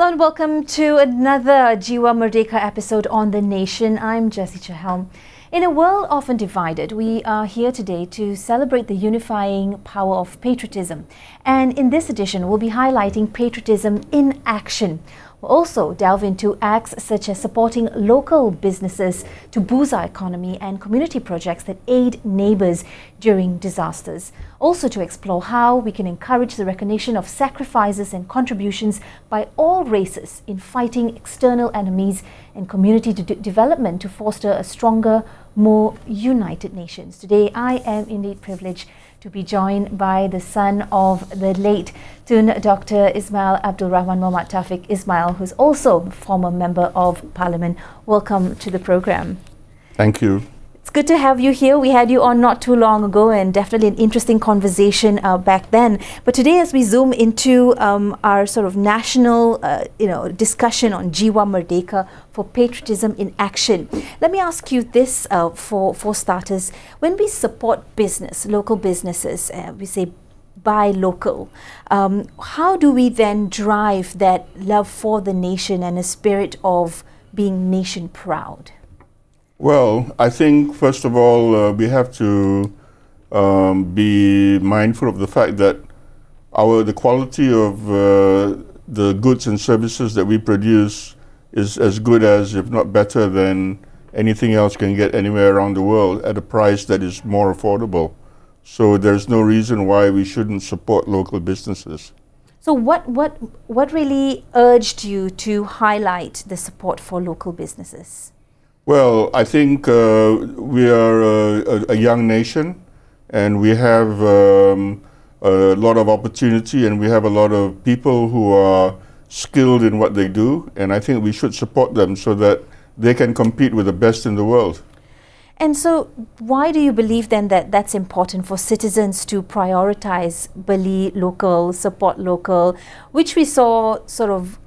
Hello and welcome to another Jiwa Merdeka episode on The Nation. I'm Jessie CHAHAL. In a world often divided, we are here today to celebrate the unifying power of patriotism. And in this edition, we'll be highlighting patriotism in action. We'll also delve into acts such as supporting local businesses to boost our economy and community projects that aid neighbours during disasters. Also to explore how we can encourage the recognition of sacrifices and contributions by all races in fighting external enemies and community development to foster a stronger, more united nations. Today, I am indeed privileged to be joined by the son of the late Tun Dr. Ismail Abdul Rahman Muhammad TAWFIK Ismail, who's also a former member of Parliament. Welcome to the program. Thank you. It's good to have you here. We had you on not too long ago and definitely an interesting conversation back then. But today, as we zoom into our sort of national discussion on Jiwa Merdeka for patriotism in action, let me ask you this for starters. When we support business, local businesses, we say buy local, how do we then drive that love for the nation and a spirit of being nation proud? Well, I think first of all we have to be mindful of the fact that the quality of the goods and services that we produce is as good as, if not better than, anything else can get anywhere around the world at a price that is more affordable. So there's no reason why we shouldn't support local businesses. So what really urged you to highlight the support for local businesses? Well, I think we are a young nation, and we have a lot of opportunity, and we have a lot of people who are skilled in what they do, and I think we should support them so that they can compete with the best in the world. And so why do you believe then that that's important for citizens to prioritize believe local, support local, which we saw sort of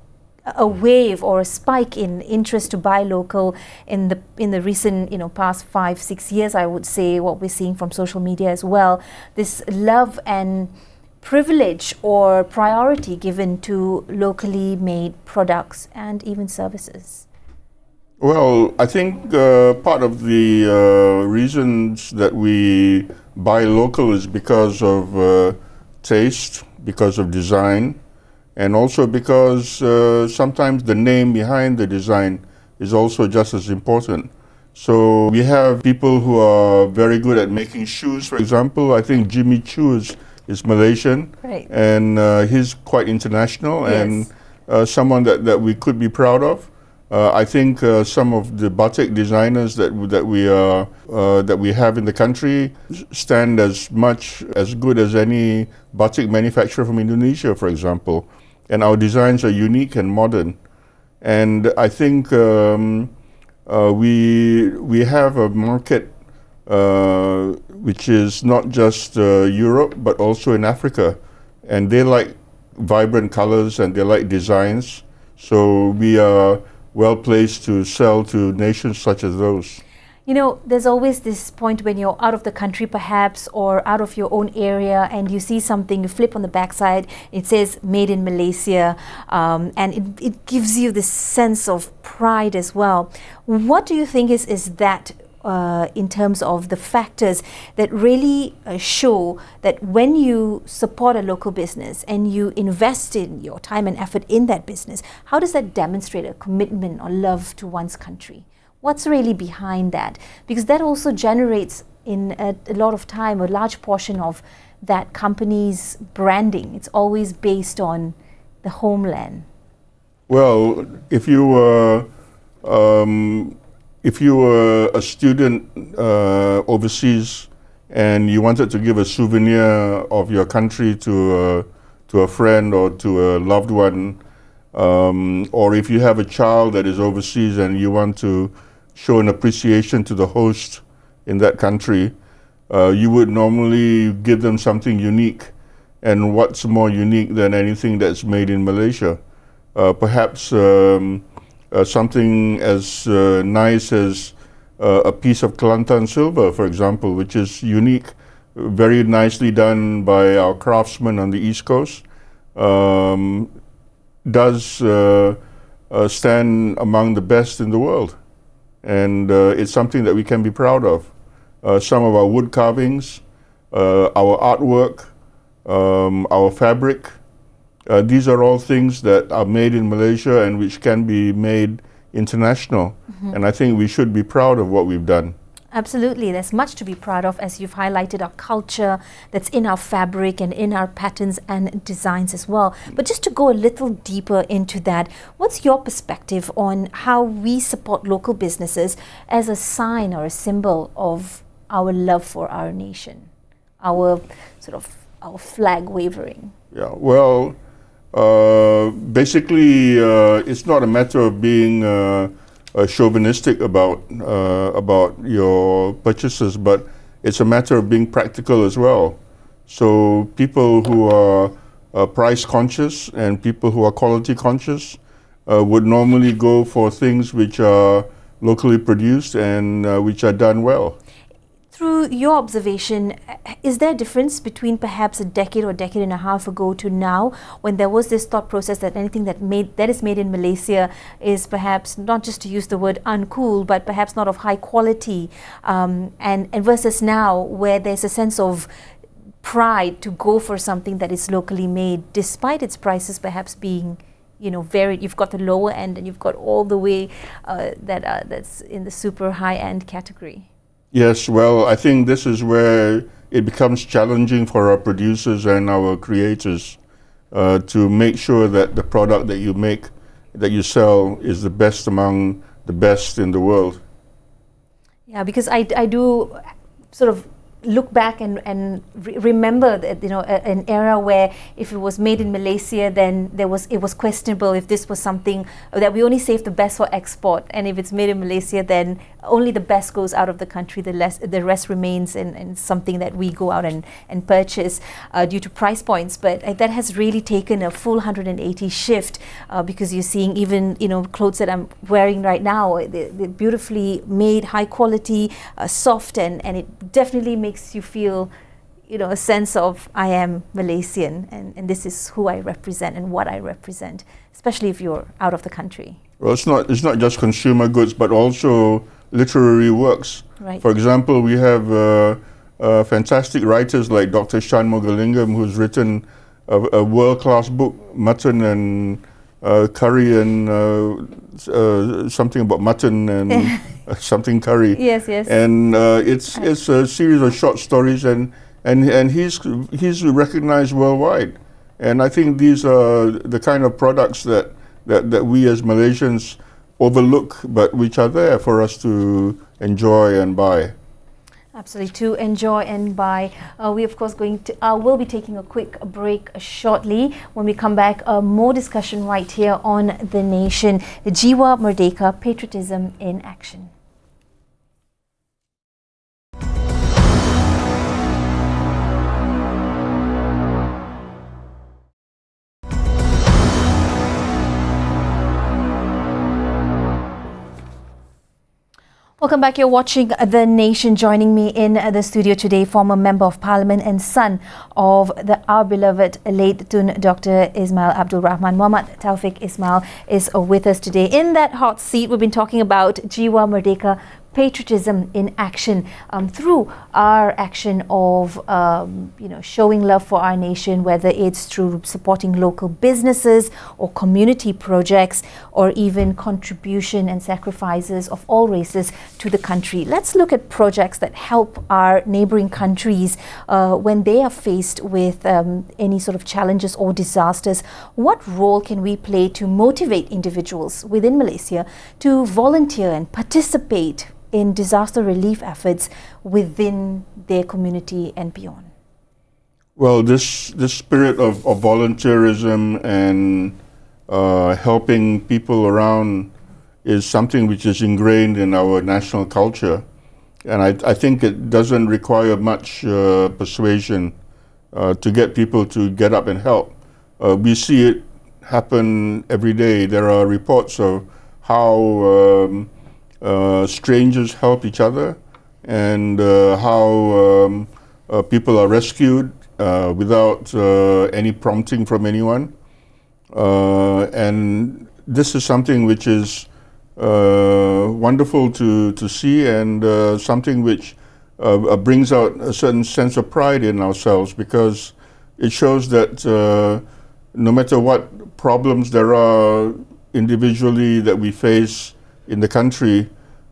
a wave or a spike in interest to buy local in the recent past 5-6 years, I would say, what we're seeing from social media as well, this love and privilege or priority given to locally made products and even services? Well, I think part of the reasons that we buy local is because of taste, because of design, and also because sometimes the name behind the design is also just as important. So we have people who are very good at making shoes, for example. I think Jimmy Choo is Malaysian, right, and he's quite international, yes, and someone that we could be proud of. I think some of the batik designers that we have in the country stand as good as any batik manufacturer from Indonesia, for example. And our designs are unique and modern. And I think we have a market which is not just Europe, but also in Africa. And they like vibrant colors and they like designs. So we are well placed to sell to nations such as those. There's always this point when you're out of the country perhaps, or out of your own area, and you see something, you flip on the backside, it says made in Malaysia, and it gives you this sense of pride as well. What do you think is that in terms of the factors that really show that when you support a local business and you invest in your time and effort in that business, how does that demonstrate a commitment or love to one's country? What's really behind that? Because that also generates in a lot of time a large portion of that company's branding. It's always based on the homeland. Well, if you were a student overseas and you wanted to give a souvenir of your country to a friend or to a loved one, or if you have a child that is overseas and you want to show an appreciation to the host in that country, you would normally give them something unique. And what's more unique than anything that's made in Malaysia? Perhaps something as nice as a piece of Kelantan silver, for example, which is unique, very nicely done by our craftsmen on the East Coast. does stand among the best in the world. And it's something that we can be proud of. Some of our wood carvings, our artwork, our fabric, these are all things that are made in Malaysia and which can be made international. And I think we should be proud of what we've done. Absolutely, there's much to be proud of, as you've highlighted our culture that's in our fabric and in our patterns and designs as well. But just to go a little deeper into that, what's your perspective on how we support local businesses as a sign or a symbol of our love for our nation, our our flag wavering? Yeah, well, basically, it's not a matter of being chauvinistic about your purchases, but it's a matter of being practical as well. So people who are price conscious and people who are quality conscious would normally go for things which are locally produced and which are done well. Through your observation, is there a difference between perhaps a decade or decade and a half ago to now, when there was this thought process that anything that is made in Malaysia is perhaps, not just to use the word uncool, but perhaps not of high quality, and versus now, where there's a sense of pride to go for something that is locally made, despite its prices perhaps being, varied. You've got the lower end and you've got all the way that's in the super high end category. Yes, well, I think this is where it becomes challenging for our producers and our creators to make sure that the product that you make, that you sell, is the best among the best in the world. Yeah, because I do sort of look back and remember that, an era where if it was made in Malaysia, then it was questionable if this was something that we only save the best for export, and if it's made in Malaysia, then only the best goes out of the country, the rest remains and something that we go out and purchase due to price points. But that has really taken a full 180 shift, because you're seeing even clothes that I'm wearing right now, they're beautifully made, high quality, soft, and it definitely makes you feel a sense of, I am Malaysian, and this is who I represent and what I represent, especially if you're out of the country. Well, it's not just consumer goods, but also literary works. Right. For example, we have fantastic writers like Dr. Shan Mogalingam, who's written a world-class book, Mutton and Curry, and something about mutton and something curry. Yes, yes. And it's a series of short stories, and he's recognized worldwide. And I think these are the kind of products that we as Malaysians overlook, but which are there for us to enjoy and buy. Absolutely, to enjoy and buy. We of course will be taking a quick break shortly. When we come back, more discussion right here on The Nation. Jiwa Merdeka, Patriotism in Action. Welcome back. You're watching The Nation. Joining me in the studio today, former Member of Parliament and son of our beloved late Tun Dr. Ismail Abdul Rahman. Muhammad TAWFIK Ismail is with us today. In that hot seat, we've been talking about Jiwa Merdeka, patriotism in action, through our action of showing love for our nation, whether it's through supporting local businesses or community projects, or even contribution and sacrifices of all races to the country. Let's look at projects that help our neighboring countries when they are faced with any sort of challenges or disasters. What role can we play to motivate individuals within Malaysia to volunteer and participate in disaster relief efforts within their community and beyond? Well, this spirit of volunteerism and helping people around is something which is ingrained in our national culture. And I think it doesn't require much persuasion to get people to get up and help. We see it happen every day. There are reports of how strangers help each other, and how people are rescued without any prompting from anyone. And this is something which is wonderful to see, and something which brings out a certain sense of pride in ourselves, because it shows that no matter what problems there are individually that we face in the country,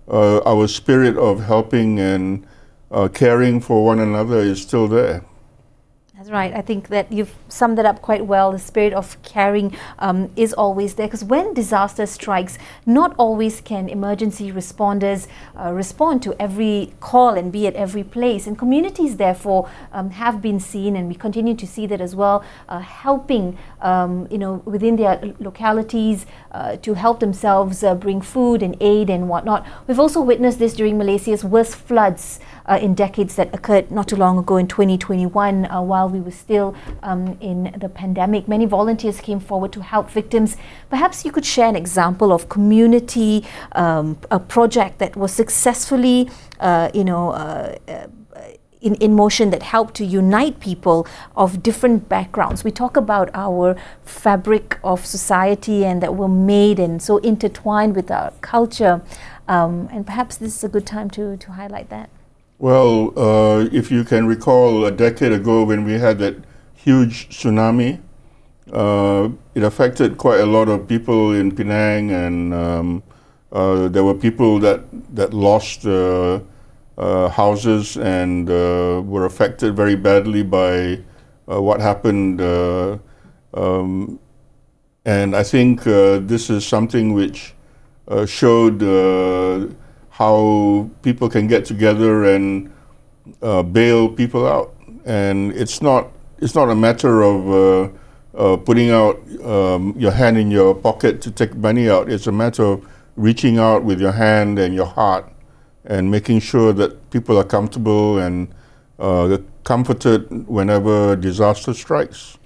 our spirit of helping and caring for one another is still there. That's right. I think that you've summed that up quite well. The spirit of caring is always there, because when disaster strikes, not always can emergency responders respond to every call and be at every place. And communities, therefore, have been seen, and we continue to see that as well, helping within their localities to help themselves bring food and aid and whatnot. We've also witnessed this during Malaysia's worst floods in decades that occurred not too long ago in 2021, while we were still in the pandemic. Many volunteers came forward to help victims. Perhaps you could share an example of community, a project that was successfully in motion, that helped to unite people of different backgrounds. We talk about our fabric of society and that we're made and so intertwined with our culture, and perhaps this is a good time to highlight that. Well, if you can recall, a decade ago when we had that huge tsunami, it affected quite a lot of people in Penang, and there were people that lost houses and were affected very badly by what happened. And I think this is something which showed how people can get together and bail people out. And it's not a matter of putting out your hand in your pocket to take money out. It's a matter of reaching out with your hand and your heart and making sure that people are comfortable and comforted whenever disaster strikes.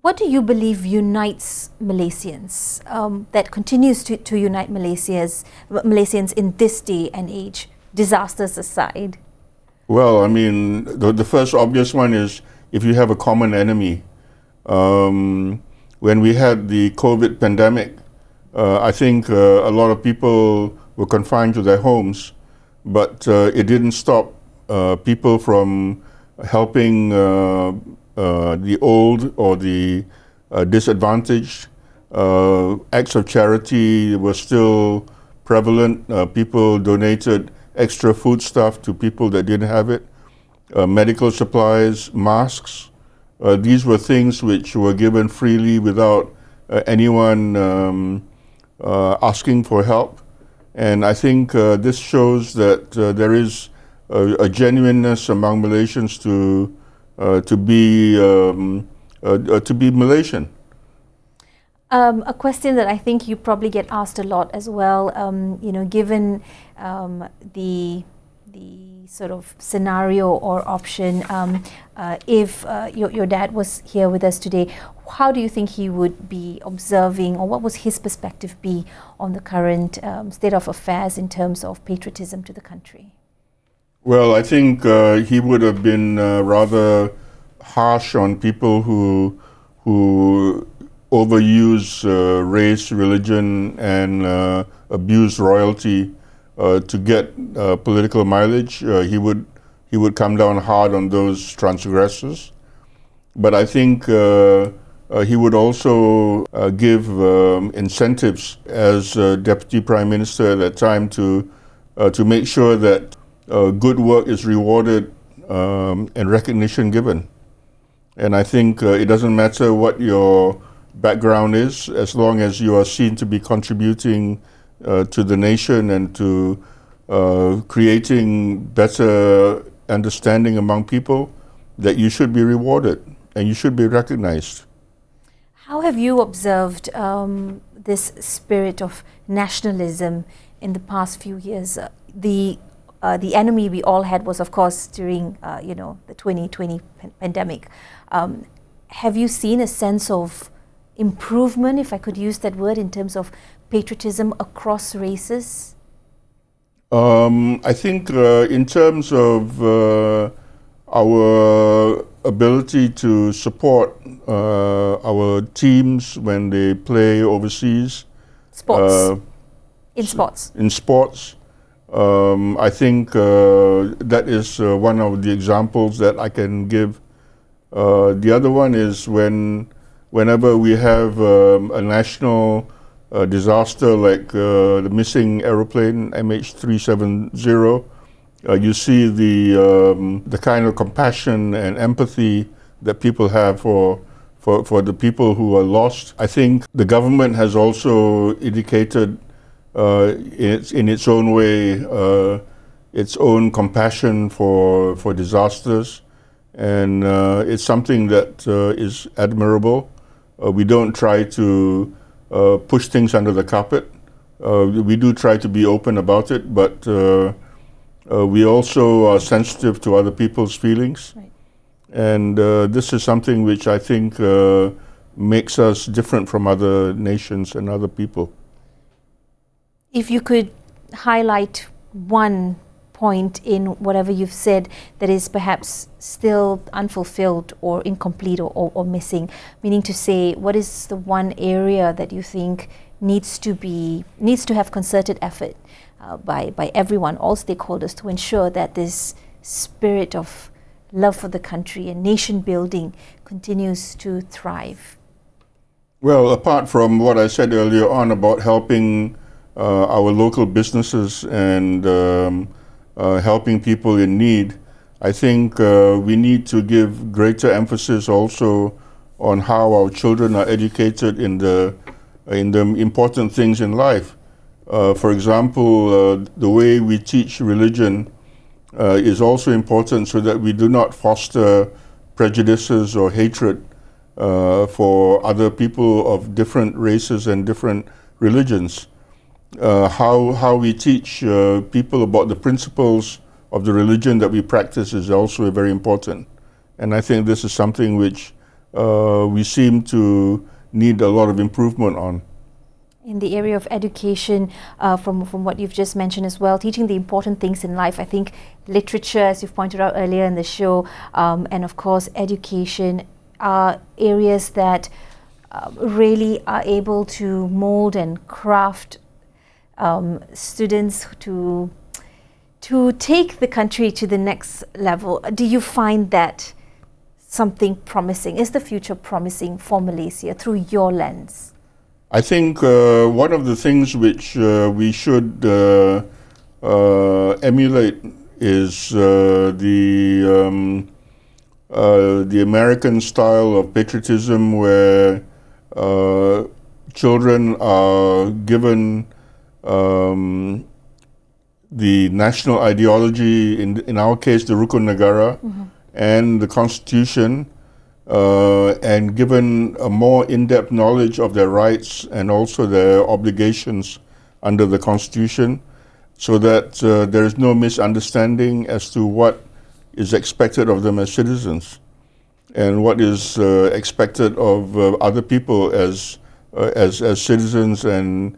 What do you believe unites Malaysians, that continues to unite Malaysians in this day and age, disasters aside? Well, I mean, the first obvious one is if you have a common enemy. When we had the COVID pandemic, I think a lot of people were confined to their homes, but it didn't stop people from helping the old or the disadvantaged. Acts of charity were still prevalent. People donated extra food stuff to people that didn't have it. Medical supplies, masks. These were things which were given freely without anyone asking for help. And I think this shows that there is a genuineness among Malaysians to be Malaysian. A question that I think you probably get asked a lot as well, given the sort of scenario or option, if your dad was here with us today, how do you think he would be observing, or what would his perspective be on the current state of affairs in terms of patriotism to the country? Well, I think he would have been rather harsh on people who overuse race, religion, and abuse royalty to get political mileage. He would come down hard on those transgressors. But I think he would also give incentives as Deputy Prime Minister at that time to make sure that good work is rewarded and recognition given. And I think it doesn't matter what your background is, as long as you are seen to be contributing to the nation and to creating better understanding among people, that you should be rewarded and you should be recognized. How have you observed this spirit of nationalism in the past few years? The enemy we all had was, of course, during the 2020 pandemic. Have you seen a sense of improvement, if I could use that word, in terms of patriotism across races? I think in terms of our ability to support our teams when they play overseas. Sports. In sports. In sports. I think that is one of the examples that I can give. The other one is whenever we have a national disaster like the missing aeroplane MH370, you see the kind of compassion and empathy that people have for the people who are lost. I think the government has also indicated in its own way its own compassion for disasters, and it's something that is admirable. We don't try to push things under the carpet. We do try to be open about it, but we also are sensitive to other people's feelings. Right. And this is something which I think makes us different from other nations and other people. If you could highlight one point in whatever you've said that is perhaps still unfulfilled or incomplete or missing, meaning to say, what is the one area that you think needs to have concerted effort by everyone, all stakeholders, to ensure that this spirit of love for the country and nation building continues to thrive? Well, apart from what I said earlier on about helping our local businesses and helping people in need, I think we need to give greater emphasis also on how our children are educated in the important things in life. For example, the way we teach religion is also important, so that we do not foster prejudices or hatred for other people of different races and different religions. How we teach people about the principles of the religion that we practice is also very important. And I think this is something which we seem to need a lot of improvement on. In the area of education, from what you've just mentioned as well, teaching the important things in life, I think literature, as you've pointed out earlier in the show, and of course education, are areas that really are able to mold and craft students to take the country to the next level. Do you find that something promising? Is the future promising for Malaysia through your lens? I think one of the things which we should emulate is the American style of patriotism, where children are given the national ideology, in our case the Rukun Negara, and the Constitution, and given a more in-depth knowledge of their rights and also their obligations under the Constitution, so that there is no misunderstanding as to what is expected of them as citizens and what is expected of other people as citizens, and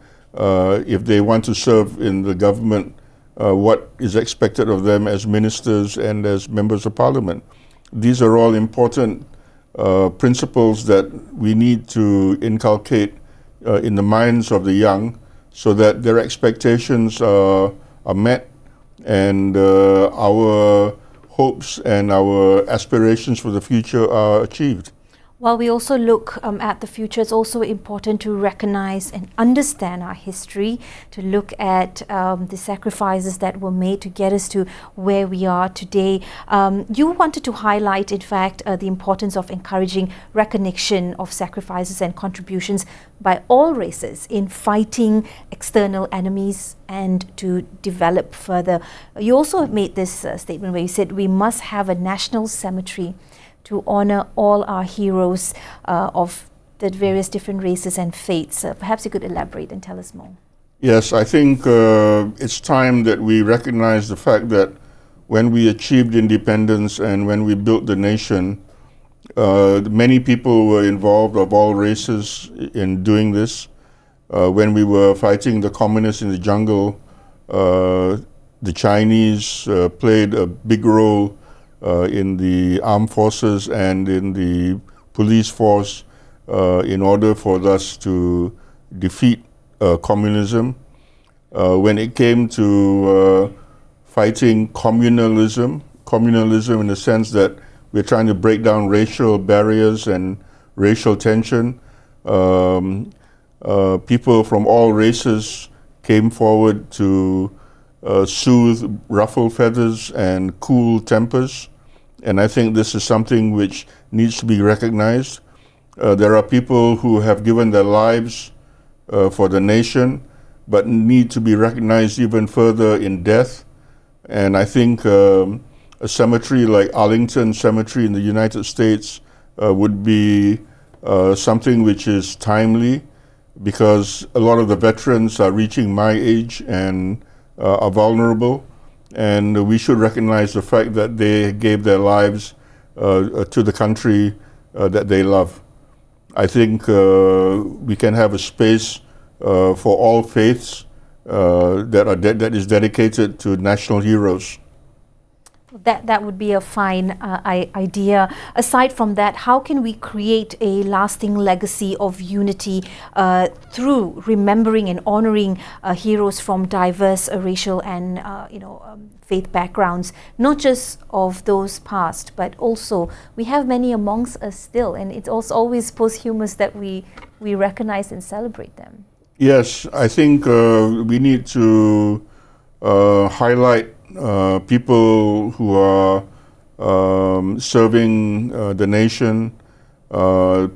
if they want to serve in the government, what is expected of them as ministers and as members of parliament. These are all important principles that we need to inculcate in the minds of the young, so that their expectations are met, and our hopes and our aspirations for the future are achieved. While we also look at the future, it's also important to recognize and understand our history, to look at the sacrifices that were made to get us to where we are today. You wanted to highlight, in fact, the importance of encouraging recognition of sacrifices and contributions by all races in fighting external enemies and to develop further. You also made this statement where you said we must have a national cemetery to honor all our heroes of the various different races and faiths. Perhaps you could elaborate and tell us more. Yes, I think it's time that we recognize the fact that when we achieved independence and when we built the nation, many people were involved of all races in doing this. When we were fighting the communists in the jungle, the Chinese played a big role in the armed forces and in the police force in order for us to defeat communism. When it came to fighting communalism in the sense that we're trying to break down racial barriers and racial tension, people from all races came forward to soothe ruffled feathers and cool tempers. And I think this is something which needs to be recognized. There are people who have given their lives for the nation, but need to be recognized even further in death. And I think a cemetery like Arlington Cemetery in the United States would be something which is timely, because a lot of the veterans are reaching my age and are vulnerable, and we should recognize the fact that they gave their lives to the country that they love. I think we can have a space for all faiths that is dedicated to national heroes. That would be a fine idea. Aside from that, how can we create a lasting legacy of unity through remembering and honoring heroes from diverse racial and faith backgrounds, not just of those past, but also we have many amongst us still, and it's also always posthumous that we recognize and celebrate them. Yes, I think we need to highlight people who are serving the nation,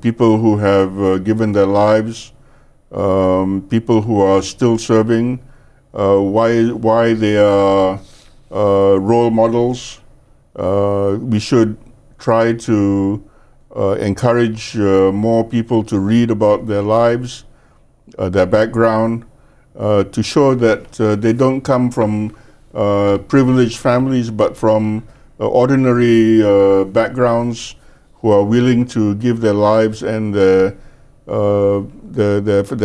people who have given their lives, people who are still serving, why they are role models. We should try to encourage more people to read about their lives, their background, to show that they don't come from privileged families, but from ordinary backgrounds, who are willing to give their lives and their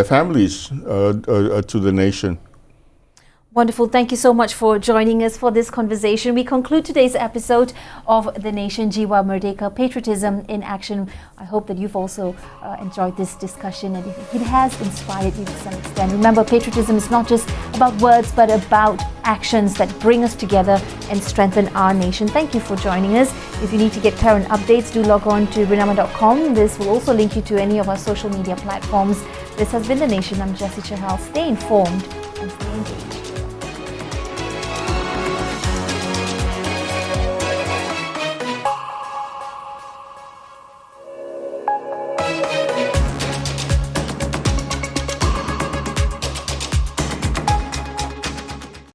families to the nation. Wonderful. Thank you so much for joining us for this conversation. We conclude today's episode of The Nation, Jiwa Merdeka, Patriotism in Action. I hope that you've also enjoyed this discussion and it has inspired you to some extent. Remember, patriotism is not just about words, but about actions that bring us together and strengthen our nation. Thank you for joining us. If you need to get current updates, do log on to rinama.com. This will also link you to any of our social media platforms. This has been The Nation. I'm JESSY CHAHAL. Stay informed.